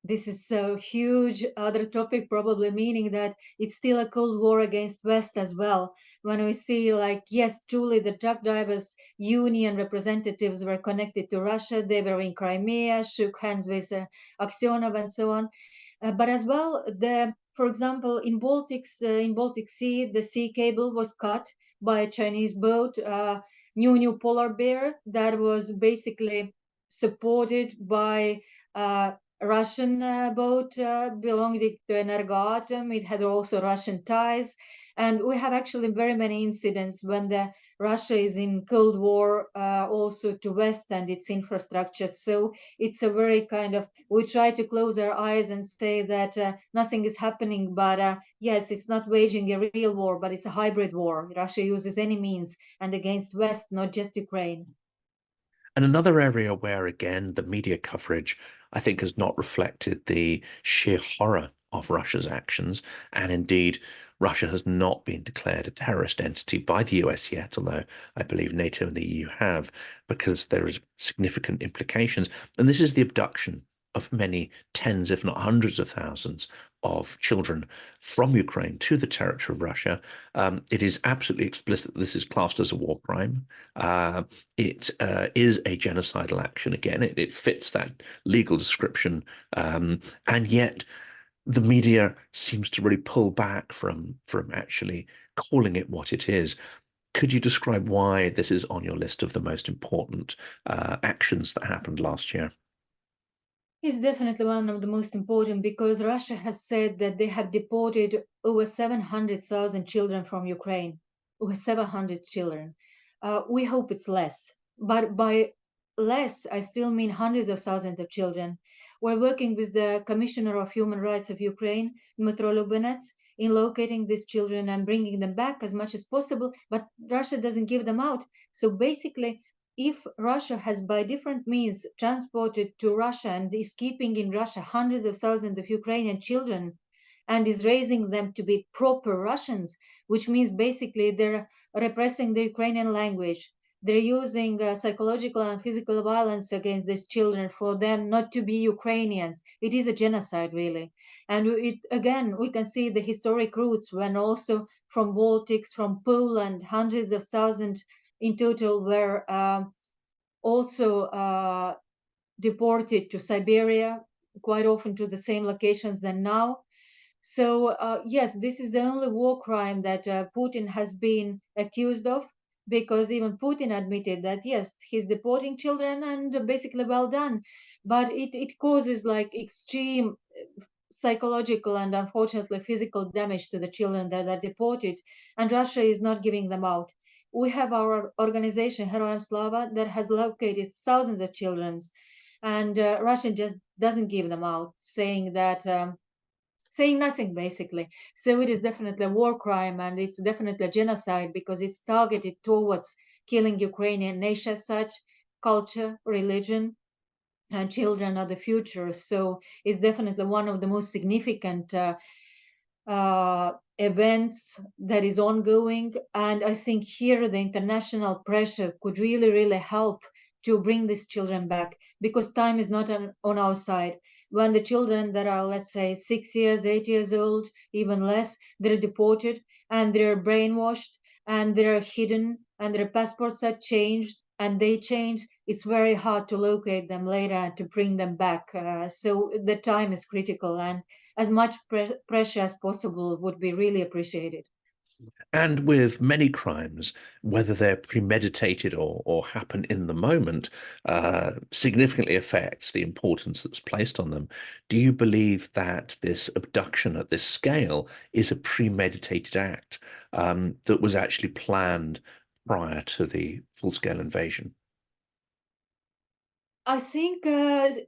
This is so huge other topic, probably meaning that it's still a cold war against West as well. When we see like, yes, truly the truck drivers union representatives were connected to Russia, they were in Crimea, shook hands with Aksionov and so on. But as well, for example, in Baltic Sea, the sea cable was cut by a Chinese boat, new polar bear that was basically supported by Russian boat belonging to Energoatom. It had also Russian ties. And we have actually very many incidents when the Russia is in Cold War also to West and its infrastructure. So it's a very kind of, we try to close our eyes and say that nothing is happening. But yes, it's not waging a real war, but it's a hybrid war. Russia uses any means and against West, not just Ukraine. And another area where, again, the media coverage, I think, has not reflected the sheer horror of Russia's actions. And indeed, Russia has not been declared a terrorist entity by the US yet, although I believe NATO and the EU have, because there is significant implications. And this is the abduction of many tens, if not hundreds of thousands of children from Ukraine to the territory of Russia. It is absolutely explicit that this is classed as a war crime. It is a genocidal action. Again, it fits that legal description, and yet the media seems to really pull back from actually calling it what it is. Could you describe why this is on your list of the most important actions that happened last year? It's definitely one of the most important because Russia has said that they have deported over 700,000 children from Ukraine. Over 700 children. We hope it's less, but by less, I still mean hundreds of thousands of children. We're working with the Commissioner of Human Rights of Ukraine, Mykhaylo, in locating these children and bringing them back as much as possible, but Russia doesn't give them out. So basically, if Russia has by different means transported to Russia and is keeping in Russia hundreds of thousands of Ukrainian children and is raising them to be proper Russians, which means basically they're repressing the Ukrainian language. They're using psychological and physical violence against these children for them not to be Ukrainians. It is a genocide, really. And it, again, we can see the historic roots when also from Baltics, from Poland, hundreds of thousands in total were also deported to Siberia, quite often to the same locations than now. So yes, this is the only war crime that Putin has been accused of, because even Putin admitted that yes, he's deporting children and basically well done, but it causes like extreme psychological and unfortunately physical damage to the children that are deported, and Russia is not giving them out. We have our organization Herojam Slava that has located thousands of children, and Russia just doesn't give them out, saying that. Saying nothing basically. So it is definitely a war crime, and it's definitely a genocide because it's targeted towards killing Ukrainian nation as such, culture, religion, and children are the future. So it's definitely one of the most significant events that is ongoing. And I think here the international pressure could really, really help to bring these children back, because time is not on our side. When the children that are, let's say, 6 years, 8 years old, even less, they're deported and they're brainwashed and they're hidden and their passports are changed and they change, it's very hard to locate them later and to bring them back. So the time is critical, and as much pressure as possible would be really appreciated. And with many crimes, whether they're premeditated or happen in the moment, significantly affects the importance that's placed on them. Do you believe that this abduction at this scale is a premeditated act that was actually planned prior to the full-scale invasion? I think Putin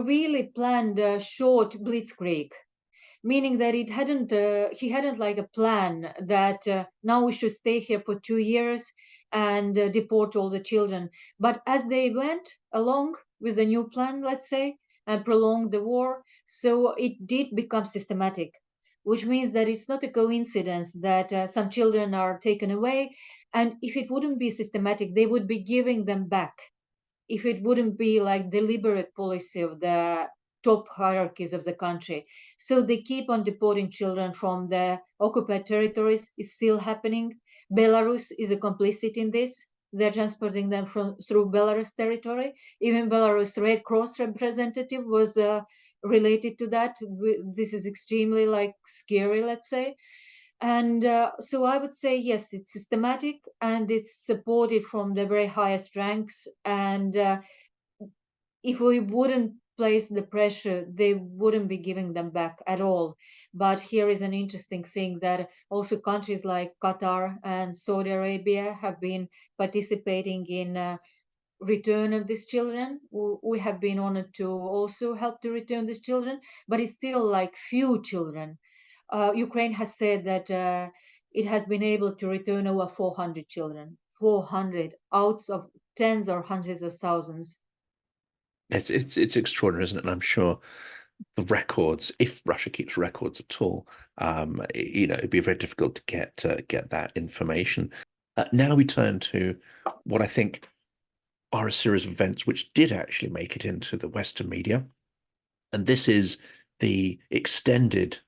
really planned a short blitzkrieg, meaning that he hadn't like a plan that now we should stay here for 2 years and deport all the children. But as they went along with the new plan, let's say, and prolonged the war, so it did become systematic, which means that it's not a coincidence that some children are taken away, and if it wouldn't be systematic they would be giving them back, if it wouldn't be like deliberate policy of the top hierarchies of the country. So they keep on deporting children from the occupied territories. It's still happening. Belarus is a complicit in this. They're transporting them through Belarus territory. Even Belarus Red Cross representative was related to that. This is extremely like scary, let's say. And so I would say, yes, it's systematic and it's supported from the very highest ranks. And if we wouldn't place the pressure, they wouldn't be giving them back at all. But here is an interesting thing that also countries like Qatar and Saudi Arabia have been participating in return of these children. We have been honored to also help to return these children, but it's still like few children. Ukraine has said that it has been able to return over 400 children, 400 out of tens or hundreds of thousands. It's extraordinary, isn't it? And I'm sure the records, if Russia keeps records at all, it'd be very difficult to get that information. Now we turn to what I think are a series of events which did actually make it into the Western media, and this is the extended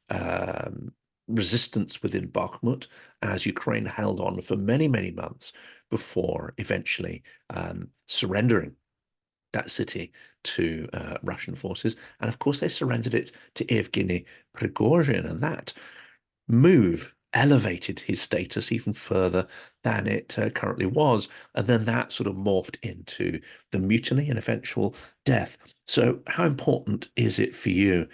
resistance within Bakhmut as Ukraine held on for many, many months before eventually surrendering that city to Russian forces. And of course, they surrendered it to Evgeny Prigozhin, and that move elevated his status even further than it currently was. And then that sort of morphed into the mutiny and eventual death. So how important is it for you,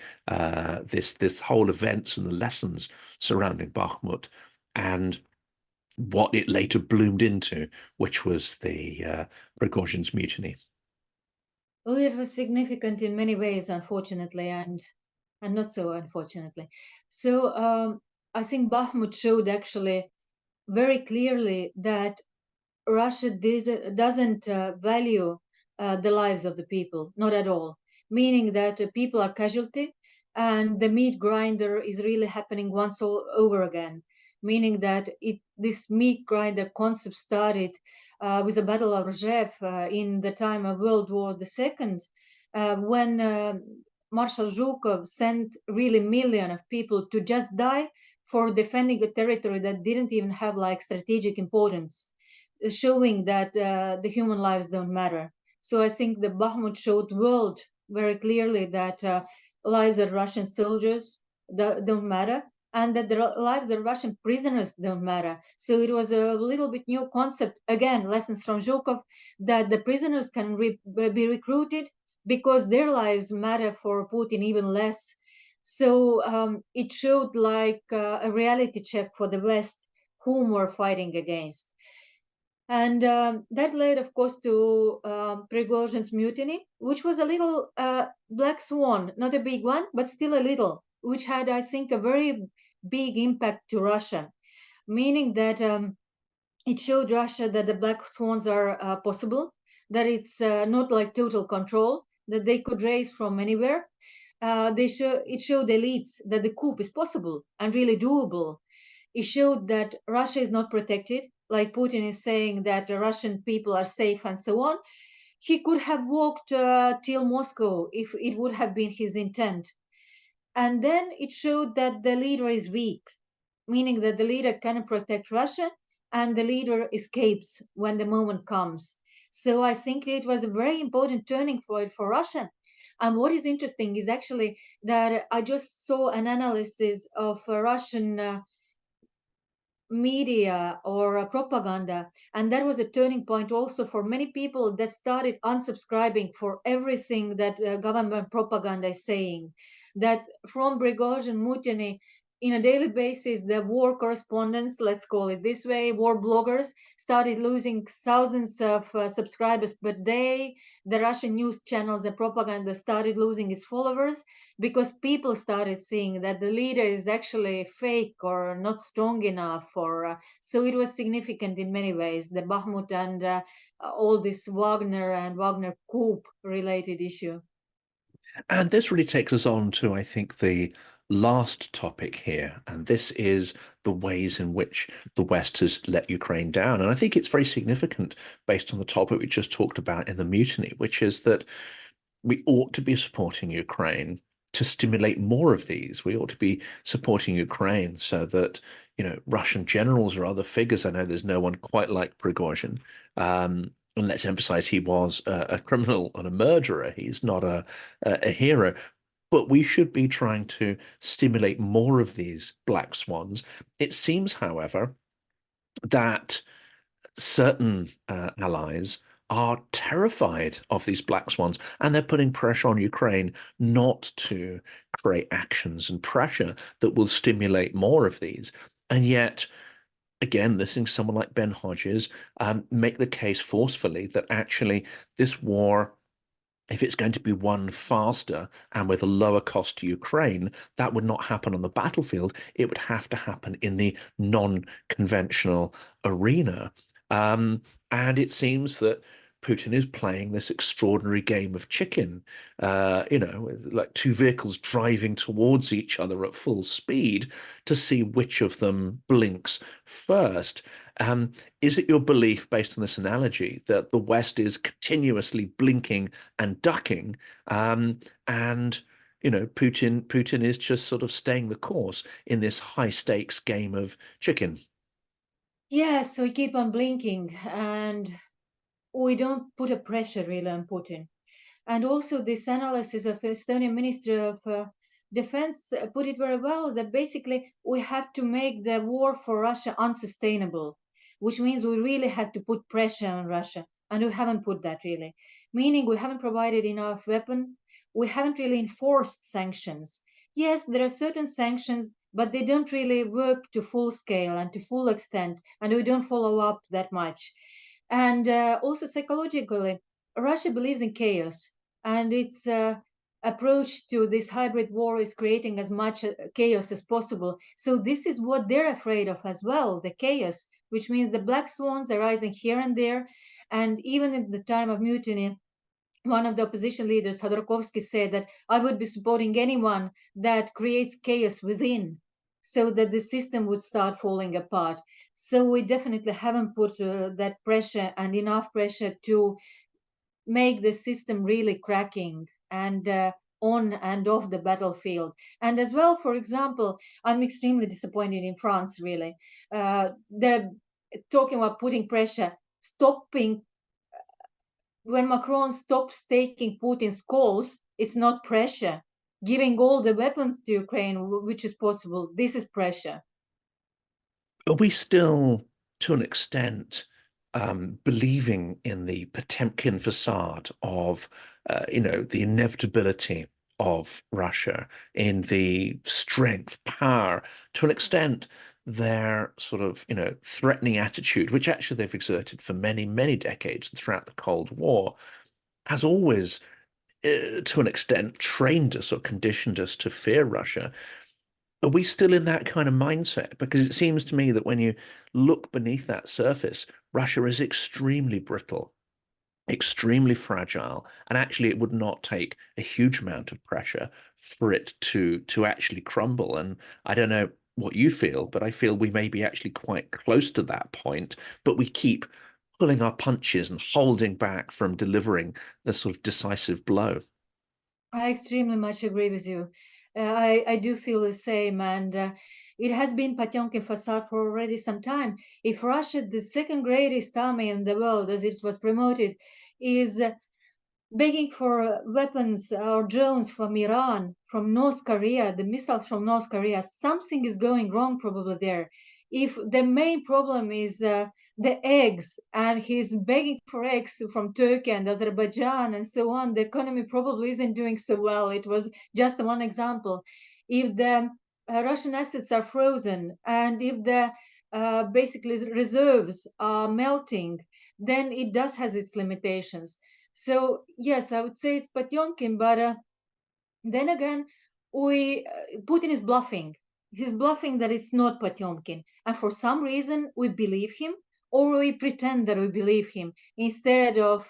this whole events and the lessons surrounding Bakhmut and what it later bloomed into, which was the Prigozhin's mutiny? Well, it was significant in many ways, unfortunately, and not so unfortunately. So I think Bakhmut showed actually very clearly that Russia doesn't value the lives of the people, not at all. Meaning that people are casualty, and the meat grinder is really happening once all over again. Meaning that this meat grinder concept started with the Battle of Rzhev in the time of World War II, when Marshal Zhukov sent really millions of people to just die for defending a territory that didn't even have like strategic importance, showing that the human lives don't matter. So I think the Bakhmut showed world very clearly that lives of Russian soldiers don't matter, and that the lives of Russian prisoners don't matter. So it was a little bit new concept. Again, lessons from Zhukov, that the prisoners can be recruited because their lives matter for Putin even less. So it showed like a reality check for the West, whom we're fighting against. And that led, of course, to Prigozhin's mutiny, which was a little black swan, not a big one, but still a little, which had, I think, a very big impact to Russia, meaning that it showed Russia that the black swans are possible, that it's not like total control, that they could raise from anywhere. It showed elites that the coup is possible and really doable. It showed that Russia is not protected, like Putin is saying that the Russian people are safe and so on. He could have walked till Moscow if it would have been his intent. And then it showed that the leader is weak, meaning that the leader cannot protect Russia and the leader escapes when the moment comes. So I think it was a very important turning point for Russia. And what is interesting is actually that I just saw an analysis of Russian media or propaganda, and that was a turning point also for many people that started unsubscribing for everything that government propaganda is saying, that from Prigozhin mutiny in a daily basis the war correspondents, let's call it this way, war bloggers, started losing thousands of subscribers per day. The Russian news channels and propaganda started losing its followers because people started seeing that the leader is actually fake or not strong enough, or so it was significant in many ways, the Bakhmut and all this Wagner and Wagner coup related issue. And this really takes us on to, I think, the last topic here. And this is the ways in which the West has let Ukraine down. And I think it's very significant based on the topic we just talked about in the mutiny, which is that we ought to be supporting Ukraine to stimulate more of these. We ought to be supporting Ukraine so that, Russian generals or other figures. I know there's no one quite like Prigozhin. And let's emphasize he was a criminal and a murderer. He's not a hero. But we should be trying to stimulate more of these black swans. It seems, however, that certain allies are terrified of these black swans, and they're putting pressure on Ukraine not to create actions and pressure that will stimulate more of these. And yet, again, listening to someone like Ben Hodges make the case forcefully that actually this war, if it's going to be won faster and with a lower cost to Ukraine, that would not happen on the battlefield. It would have to happen in the non-conventional arena. And it seems that Putin is playing this extraordinary game of chicken, with like two vehicles driving towards each other at full speed to see which of them blinks first. Is it your belief, based on this analogy, that the West is continuously blinking and ducking, and Putin is just sort of staying the course in this high stakes game of chicken? Yeah, so we keep on blinking and we don't put a pressure really on Putin. And also this analysis of Estonian Ministry of Defense put it very well, that basically we have to make the war for Russia unsustainable, which means we really had to put pressure on Russia. And we haven't put that really, meaning we haven't provided enough weapon. We haven't really enforced sanctions. Yes, there are certain sanctions, but they don't really work to full scale and to full extent, and we don't follow up that much. And also psychologically, Russia believes in chaos, and its approach to this hybrid war is creating as much chaos as possible. So this is what they're afraid of as well, the chaos, which means the black swans are rising here and there. And even at the time of mutiny, one of the opposition leaders, Khodorkovsky, said that I would be supporting anyone that creates chaos within, so that the system would start falling apart. So we definitely haven't put that pressure and enough pressure to make the system really cracking and on and off the battlefield. And as well, for example, I'm extremely disappointed in France, really. They're talking about putting pressure, stopping. When Macron stops taking Putin's calls, it's not pressure. giving all the weapons to Ukraine, which is possible. This is pressure. Are we still, to an extent, believing in the Potemkin facade of, the inevitability of Russia, in the strength, power, to an extent, their sort of, threatening attitude, which actually they've exerted for many, many decades throughout the Cold War, has always, to an extent, trained us or conditioned us to fear Russia. Are we still in that kind of mindset? Because it seems to me that when you look beneath that surface, Russia is extremely brittle, extremely fragile, and actually it would not take a huge amount of pressure for it to actually crumble. And I don't know what you feel, but I feel we may be actually quite close to that point, but we keep pulling our punches and holding back from delivering the sort of decisive blow. I extremely much agree with you. I do feel the same, and it has been Potemkin facade for already some time. If Russia, the second greatest army in the world, as it was promoted, is begging for weapons or drones from Iran, from North Korea, the missiles from North Korea, something is going wrong probably there. If the main problem is the eggs, and he's begging for eggs from Turkey and Azerbaijan and so on, the economy probably isn't doing so well. It was just one example. If the Russian assets are frozen, and if the basically reserves are melting, then it does has its limitations. So yes, I would say it's Potemkin, but then again, we Putin is bluffing. He's bluffing that it's not Potemkin, and for some reason we believe him, or we pretend that we believe him instead of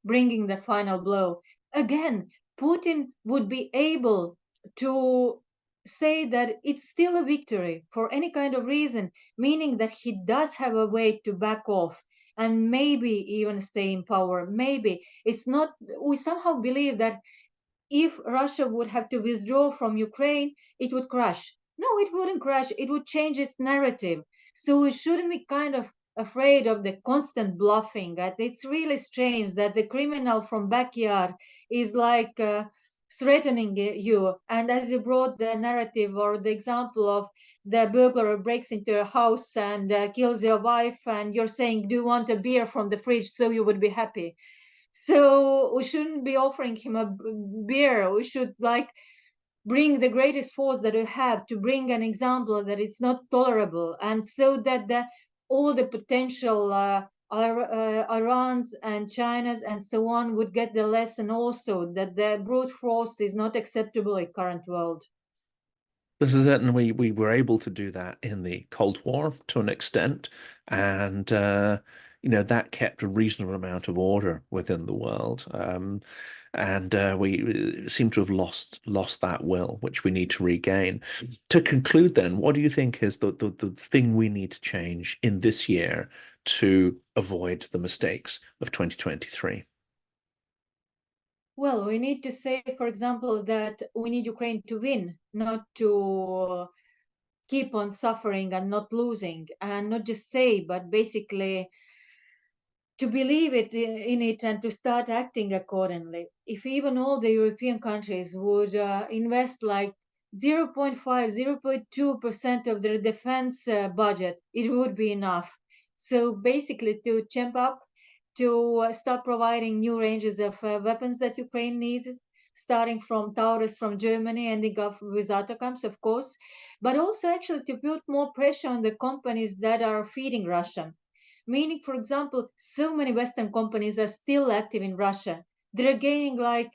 bringing the final blow. Again, Putin would be able to say that it's still a victory for any kind of reason, meaning that he does have a way to back off and maybe even stay in power. Maybe it's not. We somehow believe that if Russia would have to withdraw from Ukraine, it would crash. No, it wouldn't crash. It would change its narrative. So we shouldn't be kind of afraid of the constant bluffing. It's really strange that the criminal from backyard is like threatening you. And as you brought the narrative or the example of the burglar breaks into a house and kills your wife, and you're saying, "Do you want a beer from the fridge?" So you would be happy. So we shouldn't be offering him a beer. We should like bring the greatest force that we have to bring an example that it's not tolerable, and so that all the potential Irans and Chinas and so on would get the lesson also that the brute force is not acceptable in current world. This is it, and we were able to do that in the Cold War to an extent, and that kept a reasonable amount of order within the world. And we seem to have lost that will, which we need to regain. To conclude, then, what do you think is the thing we need to change in this year to avoid the mistakes of 2023? Well, we need to say, for example, that we need Ukraine to win, not to keep on suffering and not losing, and not just say, but basically to believe in it and to start acting accordingly. If even all the European countries would invest like 0.5, 0.2% of their defense budget, it would be enough. So basically, to champ up, to start providing new ranges of weapons that Ukraine needs, starting from Taurus from Germany, ending up with ATACMS, of course, but also actually to put more pressure on the companies that are feeding Russia. Meaning, for example, so many Western companies are still active in Russia. They're gaining like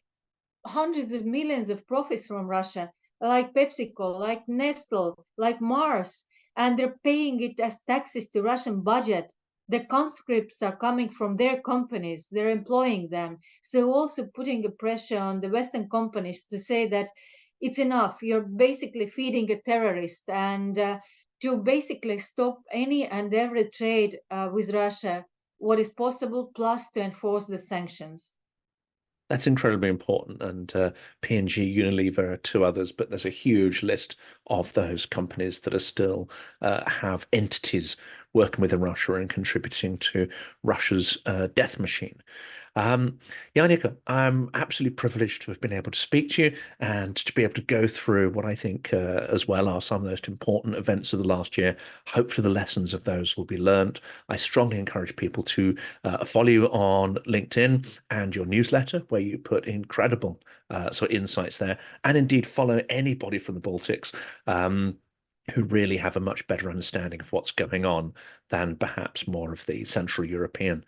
hundreds of millions of profits from Russia, like PepsiCo, like Nestle, like Mars, and they're paying it as taxes to Russian budget. The conscripts are coming from their companies, they're employing them. So also putting a pressure on the Western companies to say that it's enough, you're basically feeding a terrorist, and to basically stop any and every trade with Russia, what is possible, plus to enforce the sanctions. That's incredibly important. And P&G, Unilever are two others, but there's a huge list of those companies that are still have entities working within Russia and contributing to Russia's death machine. Jaanika, I'm absolutely privileged to have been able to speak to you and to be able to go through what I think as well are some of the most important events of the last year. Hopefully the lessons of those will be learned. I strongly encourage people to follow you on LinkedIn and your newsletter, where you put incredible sort of insights there, and indeed follow anybody from the Baltics who really have a much better understanding of what's going on than perhaps more of the Central European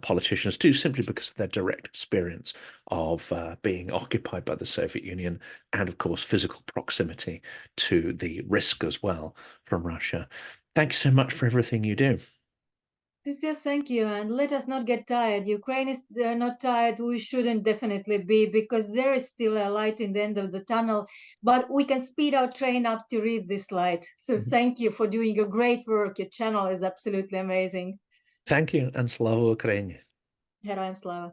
politicians do, simply because of their direct experience of being occupied by the Soviet Union and, of course, physical proximity to the risk as well from Russia. Thank you so much for everything you do. Yes, thank you. And let us not get tired. Ukraine is not tired. We shouldn't definitely be, because there is still a light in the end of the tunnel, but we can speed our train up to read this light. So thank you for doing your great work. Your channel is absolutely amazing. Thank you, and Slava Ukraini. Herojam Slava.